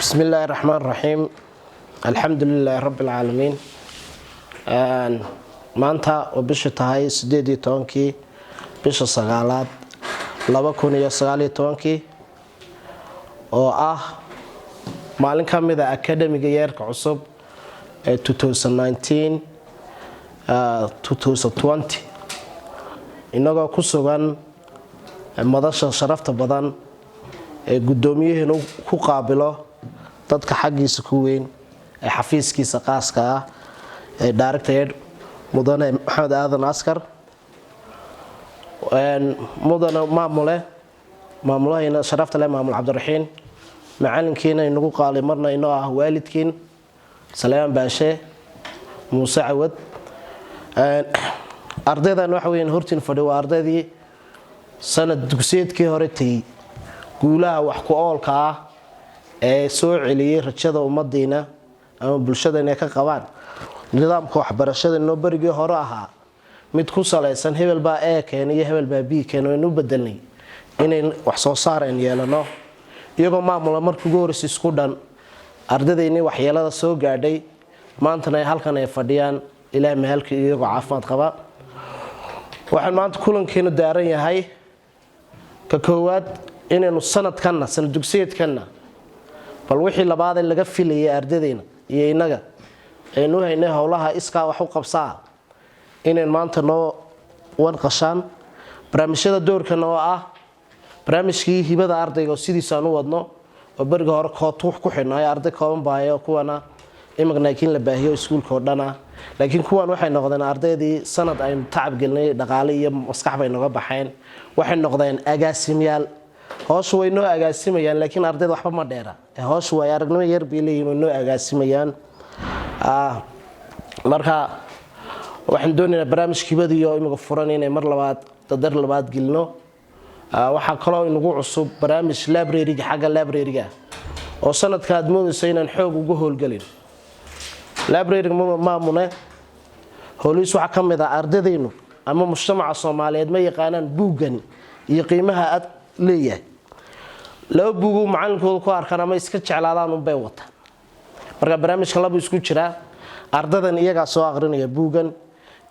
بسم الله الرحمن الرحيم الحمد لله رب العالمين maanta oo bisha tahay 18 bisha sagaalaad 2019 oo ah maalin kamid ah academiga yeerka cusub ee 2019 2020 inagoo ku sugan madasha sharafta badan ee gudoomiyaheenu ku qaabilo dadka xaqiisa ku weyn ee xafiiskiisa qaaska ah ee director mudane maxamed aadan askar mudane maamulahayna sharafta leh maamul cabdiraxiin macalinkiina inagu qaalay marna inoo ah waalidkiin Salaaman Baashe Muuse Cawad ardaydan waxa weeyaan hortiin fadhi waa ardaydii sanad dugsiyeedkii hore tay guulaha wax ku oolka ah ee soo celiyay rajada ummadeena ama bulshada inay ka qabaan nidaamka waxbarashada noo barigii hore ahaa mid ku saleysan hebel baa ee keenay hebel baa bii keenay inuu bedelnay inay wax soo saareen yeelano iyagoo maamula markii ugu horeysay isku dhan ardaydeena waxyeelada soo gaadhay maantana halkan ay fadhiyaan ilaahay mahalka iyagoo caafimaad qaba waxaan maanta kulankeenu daaran yahay ka koowaad inaynu sanadkanna sanad dugsiyeedkanna bal wixii labaad ee laga filayay ardaydeena iyo inaga aynu haynay howlaha iska wax u qabsaa inaan maanta noo wanqashaan barnaamijyada doorkana oo ah barnaamijkii hibada ardayga sidiisa aanu wadno oo bariga hore kootuux ku xidhnay arday kooban baayo kuwana imagnakin la baahiyo iskuulka oo dhana laakiin kuwan waxay noqdeen ardaydii sanad aynu tacab gelinay dhaqaale iyo maskax bay naga baxeen waxay noqdeen agaasimayaal hoos way noo agaasimayaan laakiin ardayda waxba ma dheera hoos way aragnimo yar bay leeyihiin noo agaasimayaan marka waxaan doonaynaa barnaamijkii badiyo imaga furan inay mar labaad dadar labaad gelino waxa kale oo inagu cusub barnaamij library-ga xagga library-ga oo sanadka aad moodayso inaan xoog ugu howlgelin library-ga maamune howliis waxa kamid ah ardaydeenu ama mujtamaca Soomaaliyeed ma yaqaanaan buugan iyo qiimaha aad leeyahay laba buugu macalinkooda ku arkaan ama iska jeclaadaan un bay wataan marka barnaamijka laba isku jira ardadan iyaga soo aqrinaya buugan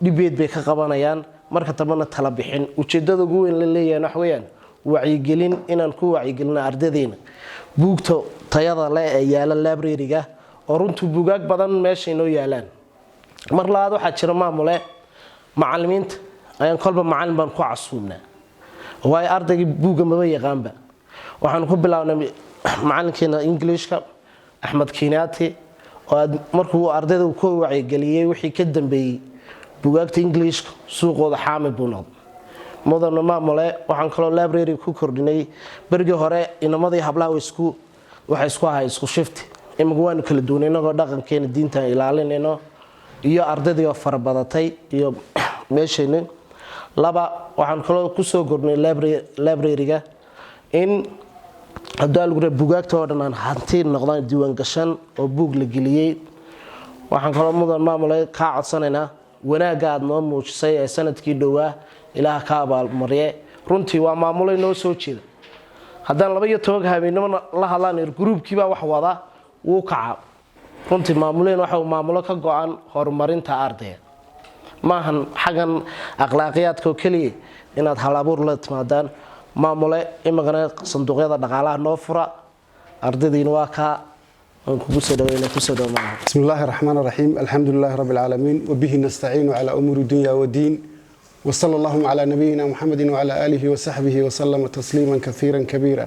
dibeed bay ka qabanayaan marka tabana tala bixin ujeedada ugu weyn la leeyahay wax weeyaan wacyigelin inaan ku wacyigelino ardadeena buugta tayada leh ee yaala library-ga oo runtii buugaag badan meesha inoo yaalaan mar labaad waxa jira maamule macallimiinta ayaan kolba macallin baan ku casuumnaa way ardayga buuga ma yaqaanba waxaan ku bilaabnay macalinkeena Englishka Ahmed Kinaati oo markuu ardayda ku wacyigeliyay wixii ka dambeeyay buugaagta Englishka suuqooda xaamid buu noqday mudane maamule waxaan kaloo library ku kordhinay barigii hore inamadii hablaha waxay isku ahay isku shift imagu waan kala duwanayno dhaqankeena diinta ilaalinayno iyo ardayda farabadatay iyo meeshayna laba waxaan kaloo ku soo gornay library-ga in hadalgure buugaagta oo dhan hanti noqdaan diiwaan gashan oo buug la geliyay waxaan kaloo mudan maamulay ka codsanaynaa wanaaga aad noo muujisay ee sanadkii dhawaa ilaaha ka abaalmariye runtii waa maamulay noo soo jeeda haddaan 12 habeenimo la hadlaan groupkiiba wax wada wuu kaca runtii maamuleen waxa uu maamulo ka go'an horumarinta ardayda maahan xagan akhlaaqiyadka kaliya inaad halabuur la timaadaan maamule imagana sanduuqyada dhaqaalaha noo fura ardaydiina waa ka ku soo dhawaynaa بسم الله الرحمن الرحيم الحمد لله رب العالمين وبه نستعين على أمور الدنيا والدين وصلى الله على نبينا محمد وعلى آله وصحبه وسلم تسليما كثيرا كبيرا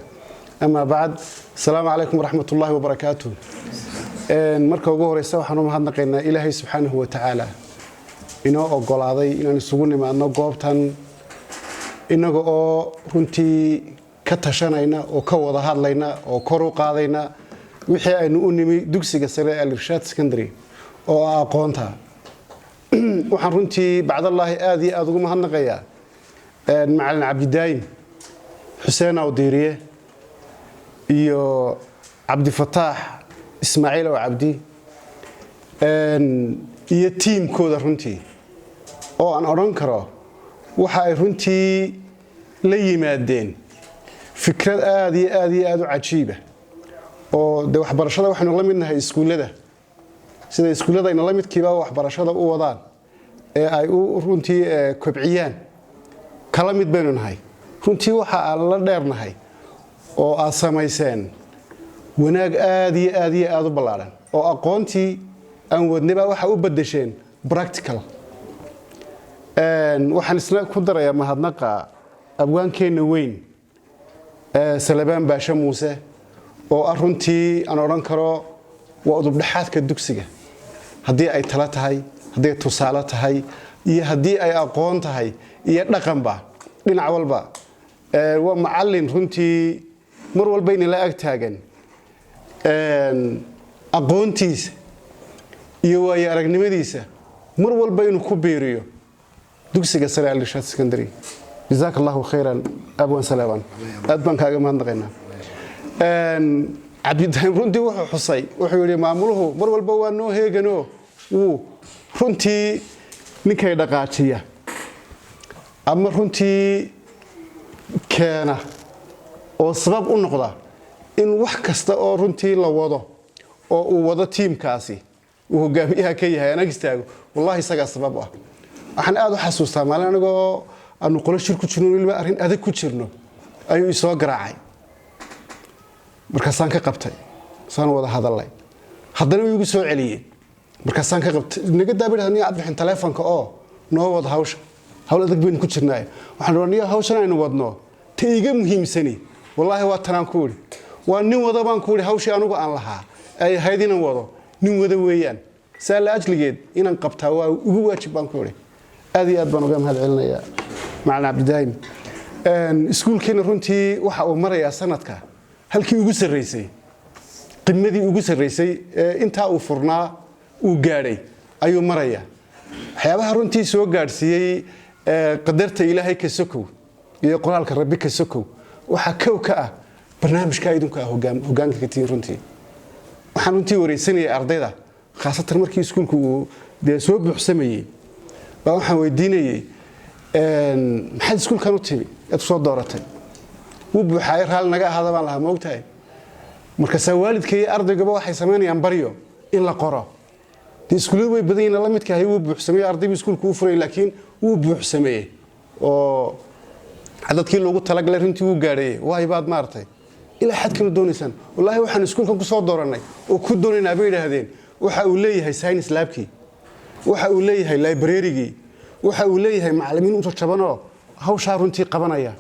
أما بعد السلام عليكم ورحمة الله وبركاته marka ugu horeysa waxaan u mahadnaqaynaa Ilaahay subhanahu wa ta'ala inoo ogolaaday inaan isugu nimaadno goobtan inaga oo runtii ka tashanayna oo ka wada hadlayna oo kor u qaadayna wixii aynu u nimi dugsiga sare ee Al-Irshaad Secondary oo aqoonta waxaan runtii bacdallahi aad iyo aad ugu mahadnaqayaa macallin Cabdidaayim Xuseen Awdiiriye iyo Cabdi Fataax Ismaaciil oo Cabdi iyo tiimkooda runtii oo aan oran karo waxa ay runtii la yimaadeen fikrad aad iyo aad u cajiib ah oo de waxbarashada waxaanu la midnahay iskuulada sida iskuulada in la midkiiba waxbarashada u wadaan ee ay u runtii kobciyaan kala mid baynu nahay runtii waxa aan la dheernahay oo aad samayseen wanaag aad iyo aad u ballaaran oo aqoontii aan wadnaba waxa u bedesheen practical waxaan isla ku darayaa mahadnaqa abwaankeena weyn Salabaan Baasha Muuse oo runtii aan oran karo waa udub dhaxaadka dugsiga hadii ay tala tahay hadii tusaale tahay iyo hadii ay aqoon tahay iyo dhaqanba dhinac walba waa macallin runtii mar walba in la ag taagan aqoontiisa iyo waaya aragnimadiisa mar walba inuu ku beeriyo dugsiga sare ee Al-Irshaad Secondary jazakallahu khairan abwan Salabaan aad baan kaaga mahadnaqaynaa Cabdidaayim runtii wuxuu xusay wuxuu yiri maamuluhu mar walba waa noo heegano uu runtii ninkay dhaqaajiya ama runtii keena oo sabab u noqda in wax kasta oo runtii la wado oo uu wado tiimkaasi uu hogaamiyaha ka yahay anaga istaago wallahi isaga sabab ah waxaan aad u xasuustaa maalin anagoo aanu qolo shir ku jirno waliba arrin adag ku jirno ayuu isoo garaacay markaasaan ka qabtay saan wada hadalay haddana uu igu soo celiyay markaasaan ka qabtay naga daabirahaniya Cabdiraxmaan telefoonka oo noo wada hawsha hawl adag baynu ku jirnaa waxaan doonaya hawshan aynu wadno tayga muhiimsani wallahi waa tanaan ku wari waa nin wada baan ku wari hawshii anigu aan lahaa ay ahayd inaan wado nin wada weeyaan saala ajligeed inaan qabtaa waa ugu waajib baan ku wari aad iyo aad baan uga mahad celinayaa macallin Cabdidaayim iskuulkeena runtii waxa uu marayaa sanadka halkii ugu sareysay qiimadii ugu sareysay inta uu furnaa uu gaaray ayuu marayaa waxyaabaha runtii soo gaarsiiyay qadarta Ilaahay ka sokow iyo qoraalka Rabbi ka sokow waxa ka ah barnaamijka idinku hoggaanka ka tiin runtii waxaan runtii wareysanayay ardayda khaasatan markii iskuulku uu soo buuxsamayay baa waxaan weydiinayay maxaad iskuulkan u timi aad soo dooratay wuu buuxay raal naga ahada baan lahaa moogtahay marka waalidkay ardaygaba waxay sameynayaan baryo in la qoro iskuuladu way badan yihiin la midka hay wuu buuxsamay ardaygu iskuulku u furay laakiin wuu buuxsamay oo cadadkii loogu talagalay runtii uu gaaray way baad maartay ila xad kana doonaysan wallahi waxaan iskuulkan ku soo dooranay oo ku doonaynaa bay yiraahdeen waxa uu leeyahay science labki waxa uu leeyahay library-gi waxa uu leeyahay macallimiin u jabanoo hawsha runtii qabanaya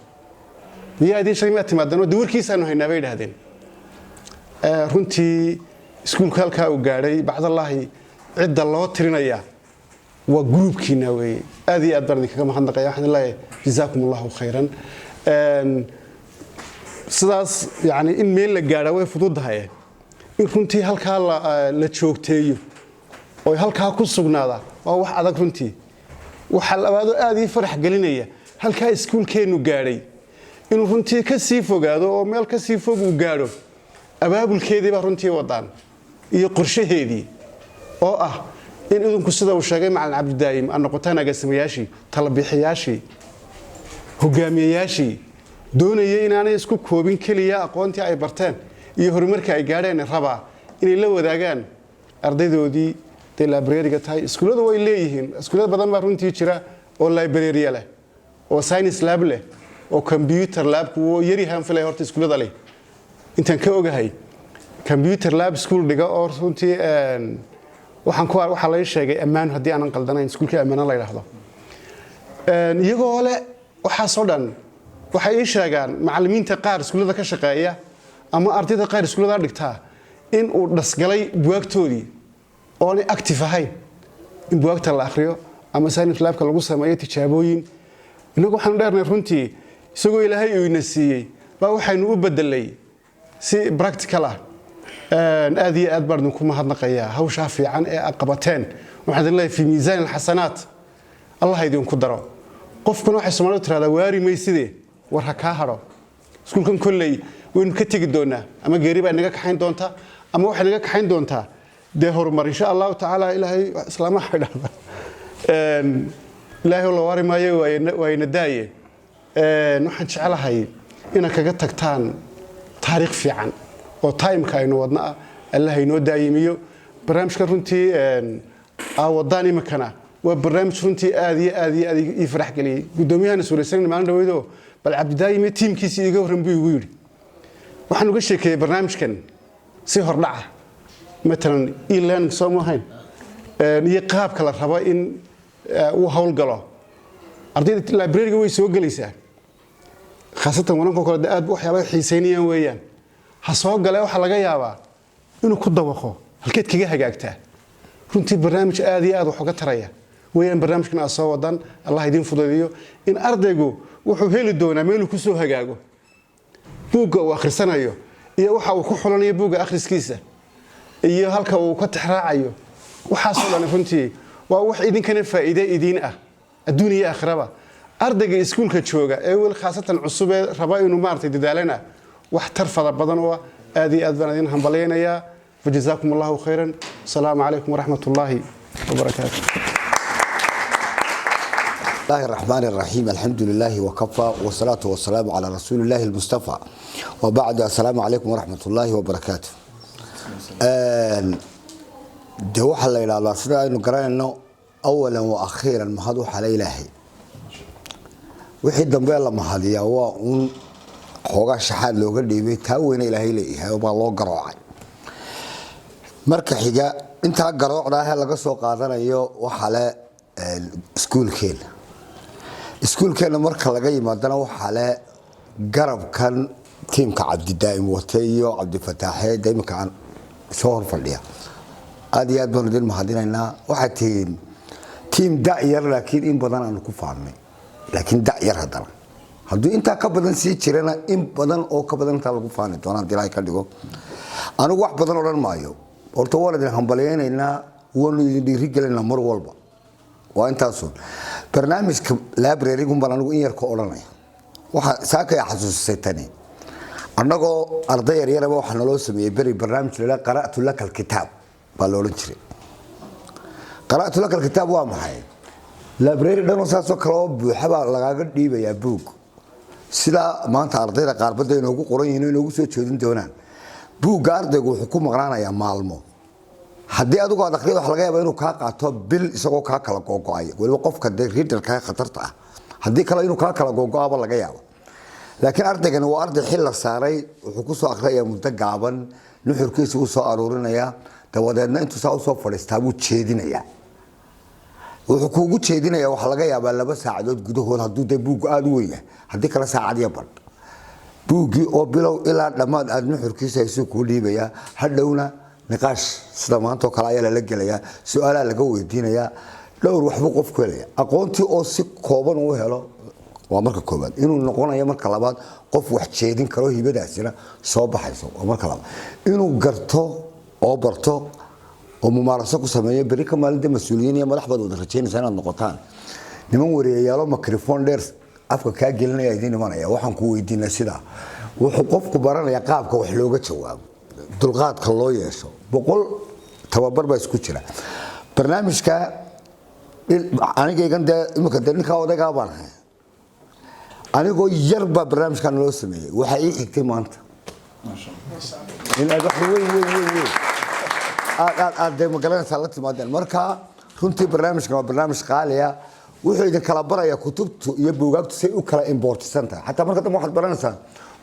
miyaadii shay ma timaadano dawrkiisa aanu haynaa bay yiraahdeen runtii iskuulka halka uu gaaray bacdallahi cidda loo tirinaya waa groupkiina way aad iyo aad baan kaga mahadnaqaya waxaan leeyahay jazaakumullahu khairan sidaas yaani in meel la gaaro way fududahay in runtii halka la joogteeyo oo halka ku sugnaada waa wax adag runtii waxa labaado aad ii farax gelinaya halka iskuulkeenu gaaray inuu runtii ka sii fogaado oo meel ka sii fog u gaaro abaabulkeedii baa runtii wadaan iyo qorshaheedii oo ah in idinku sida uu sheegay macallin Cabdidaayim aan noqotaan agaasimayaashii talabixiyaashii hogaamiyayaashii doonayay inaanay isku koobin kaliya aqoontii ay barteen iyo horumarka ay gaareen raba inay la wadaagaan ardaydoodii library-ga tahay iskuuladu way leeyihiin iskuulada badan baa runtii jira oo library leh oo science lab leh oo computer lab oo yari han filay horta iskuulada leh intaan ka ogahay computer lab school dhiga oo runtii waxa la sheegay ammaan hadii aanan qaldanayn iskuulka ammaan la yiraahdo iyagoo leh waxa soo dhan waxay ii sheegaan macallimiinta qaar iskuulada ka shaqeeya ama ardayda qaar iskuulada dhigtaa in uu dhasgalay buugtoodii oo ay active ahayn in buugta la akhriyo ama science labka lagu sameeyo tijaabooyin inagu waxaan dheernay runtii isagoo Ilaahay uu ina siiyay baa waxaynu u bedelay si practical ah aad iyo aad baan ku mahadnaqayaa hawsha fiican ee aad qabateen waxaan idin leeyahay fi miisaan alxasanaat allah idinku daro qofkuna waxa Soomaalidu tiraahdaa waari maysidee war ha ka haro iskuulkan kulley waynu ka tagi doonaa ama geeri baa inaga kaxayn doonta ama waxa inaga kaxayn doontaa dee horumar insha Allah taala ilaahay islaamaha xidhada ilaahay la waari maayo wayna daaye waxaan jecelahay inaad kaga tagtaan taariikh fiican oo time-ka aynu wadna Allah inoo daayimiyo barnaamijka runtii wadaan imakana waa barnaamij runtii aad iyo aad ii farax galiyay gudoomiyahana suuraysan maalin dhaweydo bal Cabdidaayime teamkiisa iga waran buu igu yiri waxaan uga sheekay barnaamijkan si hordhaca مثلا e-learning soo maahayn iyo qaabka la rabo in uu hawl galo ardayda library-ga way soo galaysaa khaasatan wananka kale aad waxyaabo xiiseynayaan weeyaan ha soo galay waxa laga yaabaa inuu ku dawaqo halkeed kaga hagaagtaa runtii barnaamij aad iyo aad wax uga taraya weeyaan barnaamijkan aad soo wadan Allah idin fududeeyo in ardaygu wuxuu heli doonaa meel uu ku soo hagaago buugga uu akhrisanayo iyo waxa uu ku xulanayo buugga akhriskiisa iyo halka uu ka tixraacayo waxa soo dhan runtii waa wax idinkana faa'iido idin ah adduun iyo aakhiraba ardayga iskuulka jooga ee wal khaasatan cusub ee raba inuu maartay dadaalana wax tarfada badan oo aad iyo aad baan idin hambalyeynaya fajazaakumullahu khayran assalamu alaykum wa rahmatullahi wa barakatuh الله الرحمن الرحيم الحمد لله وكفى والصلاة والسلام على رسول الله المصطفى وبعد السلام عليكم ورحمة الله وبركاته de waxa la yiraahdaa sida aynu garanayno awalan wa akhiran mahad waxa la ilaahay wixii dambe la mahadiyaa waa un xoogaa shaxaad looga dhiibay taa weyn ilaahay leeyahay oo loo garoocay marka xiga inta garoocdaah laga soo qaadanayo waxa la iskuulkeena marka laga yimaadana waxa la garabkan tiimka Cabdidaayim watay iyo Cabdifataax daymanka aan soo horfadhiya aad iyo aad baan idin mahadinaynaa waxa tiim da'yar laakiin in badan aan ku faanay laakiin da'yar hadana haddii inta ka badan sii jirana in badan oo ka badan inta lagu faanay doonaan dilay ka dhigo anigu wax badan oran maayo horta waan idin hambalyeynaa waan idin dhiirigelinaa mar walba waa intaas barnaamijka library-gu baan anigu in yar ka oranay waxa saaka xasuusay tani annagoo arday yar waxa naloo sameeyay bari barnaamij la qara'tu laka alkitab baa loo jiray qara'tu laka alkitab waa maxay library dhan oo saasoo kale oo buuxaba lagaga dhiibayaa buug sida maanta ardayda qaar badan inoogu qoran yihiin inoogu soo jeedin doonaan buugga ardaygu wuxuu ku maqnaanayaa maalmo haddii adigu aad akhriyo wax laga yaabo inuu ka qaato bil isagoo ka kala go'go'ay waliba qofka reader-ka khatarta ah haddii kale inuu ka kala go'go'aba laga yaabo laakiin ardaygan waa arday xil la saaray wuxuu ku soo akhriyaa muddo gaaban nuxurkiisa uu soo aruurinaya dawadeedna intuu saa u soo fadhiistaa buu jeedinaya wuxuu kuugu jeedinaya waxa laga yaabaa 2 saacadood gudahood hadduu de buug aad u weyn haddii kala saacad iyo badh buuggii oo bilow ilaa dhammaad aad nuxurkiisa isu ku dhiibaya hadhowna niqaash sida maanta oo kale ayaa la gelayaa su'aalaha laga weydiinaya dhowr waxba qofku helaya aqoontii oo si kooban u helo waa marka koobaad inuu noqonayo marka labaad qof wax jeedin karo hibadaasina soo baxayso waa marka labaad inuu garto oo barto oo mumaaraso ku sameeyo bari ka maalinta mas'uuliyiin iyo madaxbad wada rajaynaysa inaad noqotaan niman wareeyaalo microphone dheer afka ka gelinaya idin imanaya waxaan ku weydiinaa sida wuxuu qofku baranaya qaabka wax looga jawaabo dulqaadka loo yeesho boqol tababar baa isku jira barnaamijka aniga iganda imika ninka odaga baan anigoo yar baa barnaamijkan loo sameeyay waxa ii xigtay maanta in aad wax weyn aad magaranaysaa la timaadeen marka runtii barnaamijkan waa barnaamij qaaliya wuxuu idin kala baraya kutubtu iyo buugaagtu say u kala importisan tahay xataa marka dambe waxaad baranaysaa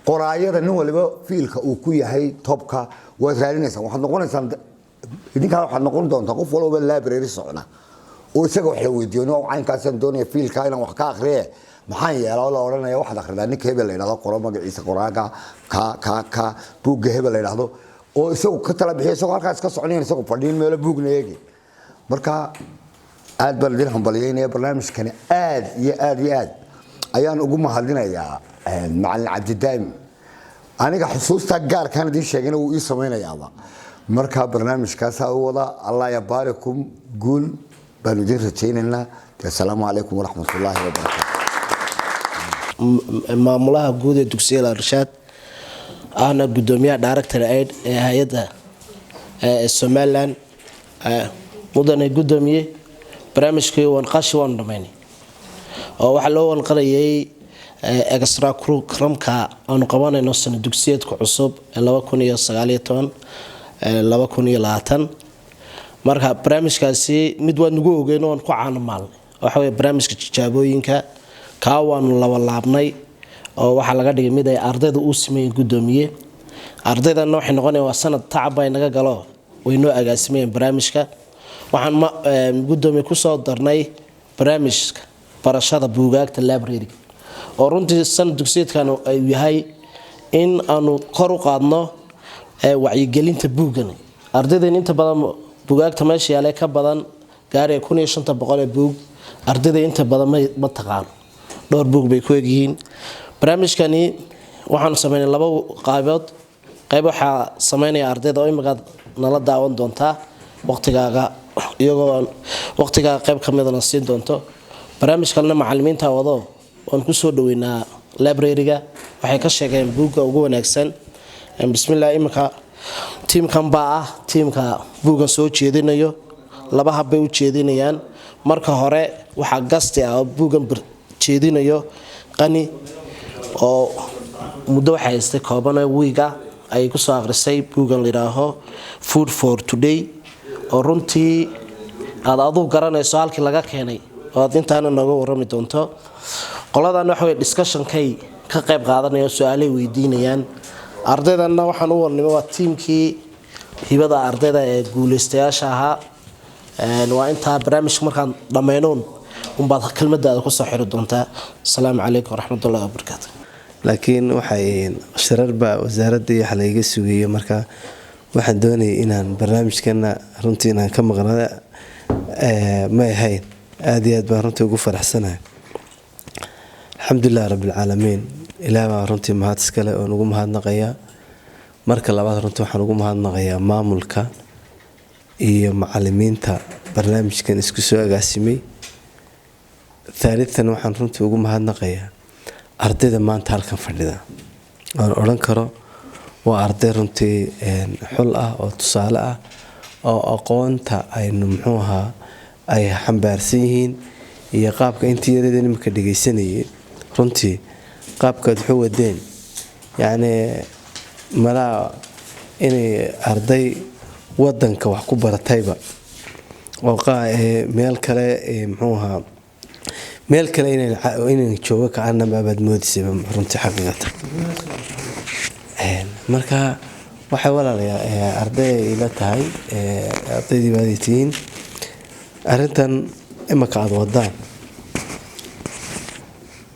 qoraayada nin waliba fiilka uu ku yahay topka waad raadinaysaa waxaad noqonaysaa idinkaa waxaad noqon doontaa qof walba library socda oo isaga wax la weydiiyo oo caynkaasaan doonaya fiilka inaan wax ka akhriye maxaan yeelaa la oranaya waxaad akhridaa ninka hebel la yiraahdo qoro magaciisa qoraaga ka buugga hebel la yiraahdo oo isagu ka tala bixiyo isagoo halkaas ka soconayna isagoo fadhiin meel buugna eegi marka aad baan idin hambalyeynaya barnaamijkan aad ayaan ugu mahadinayaa macallin Cabdidaayim aniga xusuusta gaarkaan idin sheegayna wuu ii samaynayaaba marka barnaamijkaas u wada allah ya baarikum guul baan idin rajaynaynaa assalaamu calaykum waraxmatullaahi wabarakaatu maamulaha guud ee dugsiga Al-Irshaad ana gudoomiyaha director aid ee hay'adda Somaliland mudane gudoomiye barnaamijkii wanqashi waan dhameynay oo waxa loo wanqarayay extra curriculumka aanu qabanayno sanad dugsiyeedka cusub ee 2019-2020 marka barnaamijkaasi mid waan ugu ogeyn oo aan ku caanamaalnay waxa weeye barnaamijka tijaabooyinka ka waanu laba laabnay oo waxa laga dhigay mid ay ardaydu u sameeyeen gudoomiye ardaydan waxay noqonayaan waa sanad tacab ay naga galo way noo agaasimeen barnaamijka waxaan gudoomiye ku soo darnay barnaamijka barashada buugaagta library oo runtii sanad dugsiyeedkan ay yahay in aanu kor u qaadno wacyigelinta buugan ardayda inta badan buugaagta meesha yaala ka badan gaaraya 1500 buug ardayda inta badan ma taqaan dhowr buug bay ku egyihiin barnaamijkani waxaan sameynay laba qaybood qayb waxa sameynaya ardayda oo imika nala daawan doonta waqtigaaga iyagoo waqtiga qayb kamid ah siin doonto barnaamijkana macallimiinta wado waan ku soo dhaweynaa library-ga waxay ka sheegeen buugga ugu wanaagsan bismillaah imika teamkan baa teamka buugga soo jeedinayo laba hab bay u jeedinayaan marka hore waxa gasti ah buuggan jeedinayo qani oo muddo waxa haystay kooban wiiga ay ku soo akhrisay buuggan lidaaho food for today oo runtii aad adu garanayso halkii laga keenay oo intaana nooga warami doonto qoladan waxa way discussion-kay ka qayb qaadanayaan su'aalo weydiinayaan ardaydanna waxaan u warnimo waa teamkii hibada ardayda ee guuleystayaasha ahaa waa inta barnaamijka markaan dhameynoon baad kelmadaada ku soo xiri doontaa assalaamu calaykum waraxmatullaahi wabarakaatu laakiin waxay shararba wasaaradda waxa la iga sugayay marka waxaan doonayay inaan barnaamijkana runtii inaan ka maqnaa ma ahayn aad iyo aad baan runtii ugu faraxsanahay alxamdulilah rabbil caalamiin ilaahay baa runtii mahad iskale oo ugu mahadnaqayaa marka labaad runtii waxaan ugu mahadnaqayaa maamulka iyo macallimiinta barnaamijkan isku soo agaasimay ثالثاً waxaan runtii ugu mahadnaqayaa ardayda maanta halkan fadhida aan oran karo waa arday runtii xul ah oo tusaale ah oo aqoonta aynu muxuu ahaa ay xambaarsan yihiin iyo qaabka intii yareed nimka dhageysanayay runtii qaabkaad wuxuu wadeen yani mala inay arday wadanka wax ku baratayba oo meel kale muxuu ahaa meel kale inay joogo ka anna baad moodisay runtii xaqiiqatan marka waxa walaalayaa arday ila tahay ardaydii baaditiin arintan imaka aad wadaan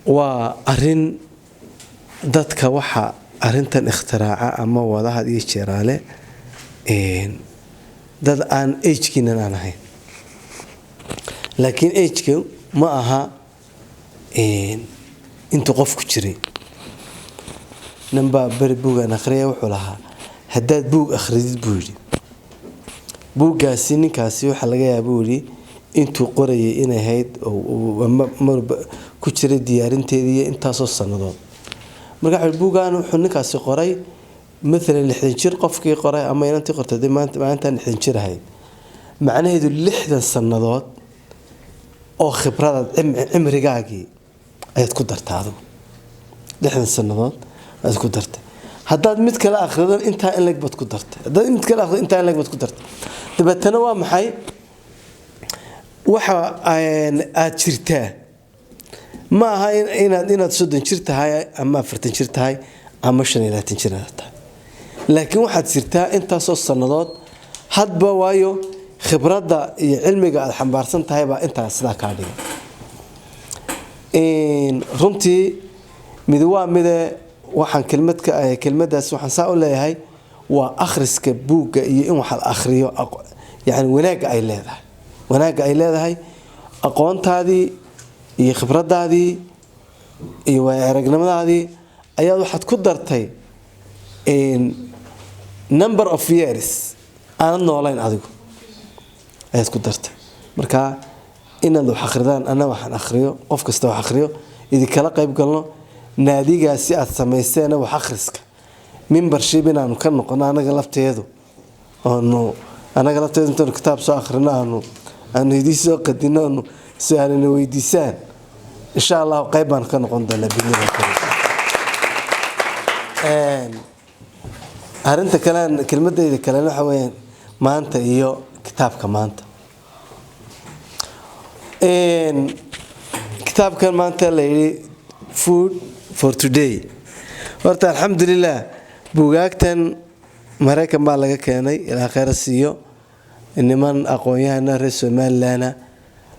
waa arin dadka waxa arintan ikhtiraca ama wadaha iyo jeeraale dad aan age-kiina aan ahayn laakiin age-ku ma aha intuu qofku jiray namba bari buugan akhriya wuxuu lahaa haddaad buug akhridid buu yidhi buuggaasi ninkaasi waxa laga yaabaa buu yidhi intuu qorayay inay ahayd marba ku jiray diyaarinteedii intaasoo sannadood marka buuggan wuxuu ninkaasi qoray مثلا 60 jir qofkii qoray ama inantii qortay maanta 60 jir ahayd macnaheedu 60 sannadood oo khibrad cimrigaagii ayaad ku dartaado 60 sannadood aad ku dartay haddaad mid kale akhrido inta in lag bad ku dartay haddaad mid kale akhrido inta in lag bad ku dartay dabeetana waa maxay waxa aad jirtaa ma aha inaad 30 jir tahay ama 40 jir tahay ama 25 jir tahay laakiin waxaad jirtaa intaasoo sannadood hadba waayo khibradda iyo cilmiga aad xambaarsan tahay baa intaas sidaa kaa dhiga runtii mid waa mide waxaan kelmadaas waxaan saa u leeyahay waa akhriska buugga iyo in wax la akhriyo yani wanaagga ay leedahay aqoontaadii iyo khibraddaadii iyo aragnimadaadii ayaad waxaad ku dartay number of years aanad noolayn adigu ayaad ku dartay marka inaad wax akhridaan ana waxaan akhriyo qof kasta wax akhriyo idinkala qayb galno naadigaasi aad samaysteen wax akhriska membership inaanu ka noqono anaga lafteedu intaan kitaab soo akhrino aanu idii soo qadino aanu su-aalana weydiisaan insha allah qayb baan ka noqon doonaa bidnida arinta kale kelmadayda kale waxa weeyaan maanta iyo kitaabka maanta kitaabkan maanta la yiri food for today horta alxamdulilah buugaagtan maraykan baa laga keenay ilaa khayr siiyo niman aqoon-yahana reer Somaliland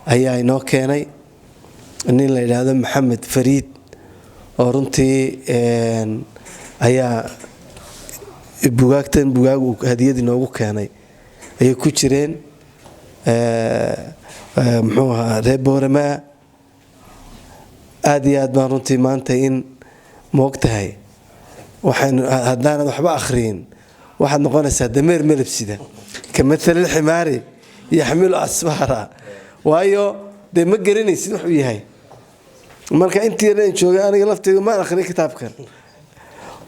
ayaa inoo keenay nin la yiraahdo Maxamed Fariid oo runtii ayaa buugaagtan buugaag hadiyad inoogu keenay ay ku jireen muxuu ahaa reer Boorama aad iyo aad baan runtii maanta in moogtahay waxaan haddaan waxba akhriin waxaad noqonaysaa dameer melabsida كمثل الحمار يحمل أسفارا وايو ده ما قريني سيد وحو يهي marka intii reen joogay aniga laftaydu ma akhrin kitaabkan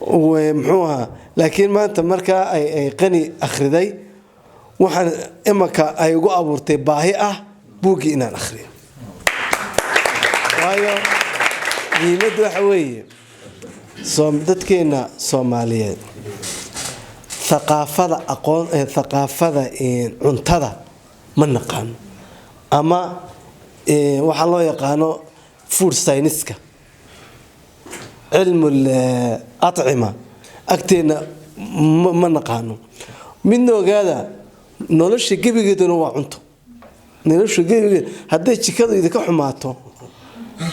ومحوها laakiin maanta marka ay qani akhriday waxaan imaka ay ugu abuurtay baahi ah buugi inaan akhriyo waayo diimadu waxa weeye dadkeena Soomaaliyeed ثقافة أقون ثقافة عنتدة من نقان أما وحلا يقانو فود ساينسكا علم الأطعمة أكتنا من نقانو منه هذا نولش جيبي جدا هو عنتو نولش جيبي هذا يشكله إذا كحماته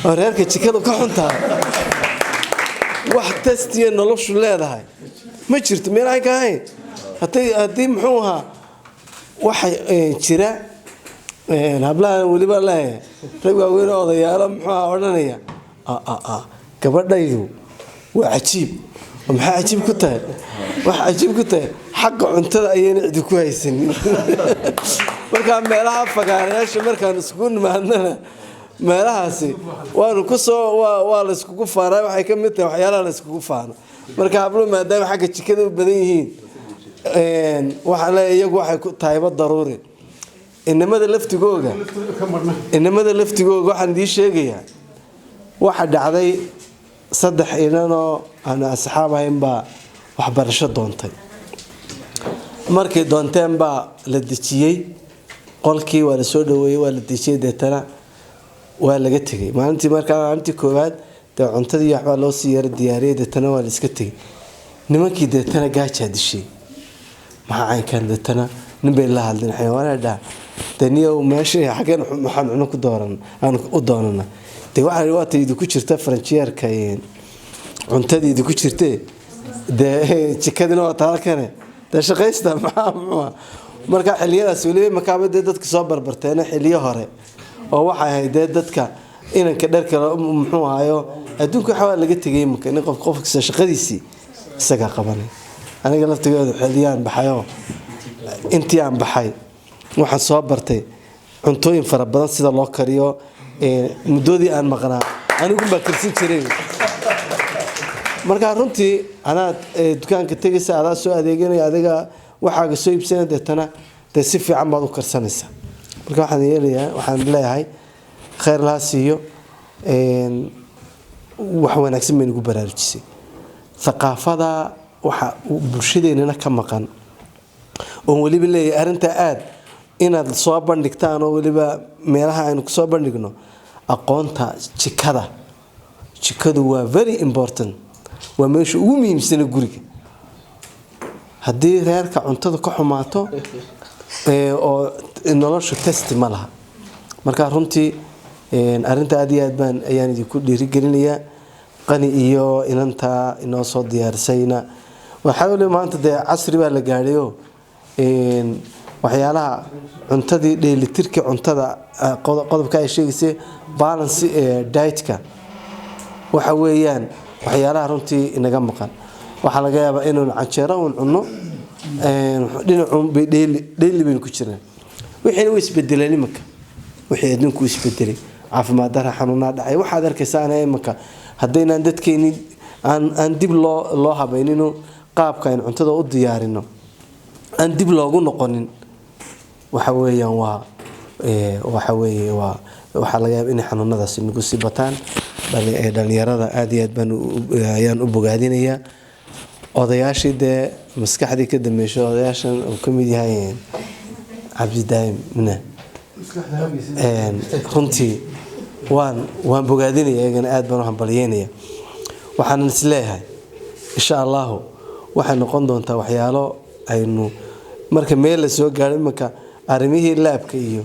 وريالك يشكله كحنتا واحد تستي نولش لا ده هاي ما جرت مين هاي كاين هتي محوها واحد شراء نبلا ولي بلا رجع وين هذا يا رب محوها ورنايا كبرنا يو وعجيب ومحا عجيب كتير واحد عجيب كتير حق عنتر أيين عدو كويسين مركان مالها فقارياش مركان سكون ما عندنا مالها سي وانو كسو والسكوكو فارا وحي كميته وحيالا لسكوكو فارا marka hablo maadaama xagga jikada u badan yihiin waxa la iyagu waxay ku taayba daruuri inamada laftigooga waxaan dii sheegayaa waxa dhacday saddex inanoo aan asxaab ahayn baa waxbarasho doontay markii doonteen baa la dejiyay qolkii waa la soo dhaweeyay waa la dejiyay deetana waa laga tagay maalintii koowaad cuntadii waxba loo sii yar diyaariyay deetana waa la iska tagay nimankii deetana gaaja dishay maxaa kan deetana nin bay la hadleen xayawaanada daniyo meesha xaqeen maxaan cuno ku dooran aan u doonana waxa taydu ku jirta Frenchierka cuntadiidu ku jirtay jikadina waa taalkane shaqaysta marka xiliyadaas waliba makaabada dadka soo barbarteen xiliyo hore oo waxa ahayd dadka inanka dharka muxuu ahayo adduunka waxa laga tagay marka in qofka shaqadiisi isaga qabanay aniga laftigeedu xiliyaan baxayo intii aan baxay waxaan soo bartay cuntooyin fara badan sida loo kariyo muddoodii aan maqnaa anigu ma karsin jiray marka runtii ana dukaanka tagaysa adaa soo adeeganay adiga waxaaga soo iibsanay deetana si fiican baad u karsanaysaa marka waxaan leeyahay خير لها سيو وحنا نقسم من جبر الجسي ثقافة وبرشيدنا كمقان ولي بالله أرنت آد إن الصواب نكتانو ولي بميرها إنك صواب نكنو أقونتا شكدا هو very important ومش ومين سنة جورك هدي غير كعنتو كحماتو أو إنه لا شو تست مالها مركا رنتي arinta aad iyo aad baan ayaan idinku dhiirigelinayaa qani iyo inanta inoo soo diyaarsayna waxa wali maanta casri baa la gaadhayo waxyaalaha cuntadii dheelitirka cuntada qodobka ay sheegaysay balance diet-ka waxa weeyaan waxyaalaha runtii inaga maqan waxaa laga yaabaa inuu canjeero uun cunno dhinacuun bay dheeli baynu ku jiraan wixii way isbedeleen imika wixii adduunku isbedelay caafimaad darra xanuunaa dhacay waxaad arkaysaa imika haddaynaan dadkeeni aan dib loo habaynino qaabka aynu cuntada u diyaarino aan dib loogu noqonin waxa weeyaan waxaa laga yaabaa inay xanuunadaasi nagu sii bataan dhalinyarada aad iyo aad baan ayaan u bogaadinayaa odayaashii dee maskaxdii ka dambeysay odayaashan uu ka mid yahay cabdi daa'im runtii waan bogaadinaya iyagana aad baan u hambalyeynaya waxaan is leeyahay insha allahu waxay noqon doontaa waxyaalo aynu marka meel la soo gaaro iminka arrimihii laabka iyo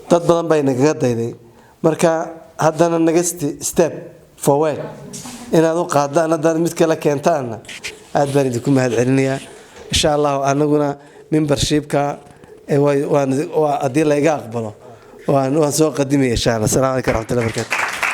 dad badan baa nagaga dayday marka haddana naga step forward inaad u qaadaan haddana mid kale keentaanna aad baan idinku mahadcelinayaa insha allahu anaguna membershipka haddii layga aqbalo waan soo qadimaya insha allah. Asalaamu calaykum waraxmatullahi wabarakaatu.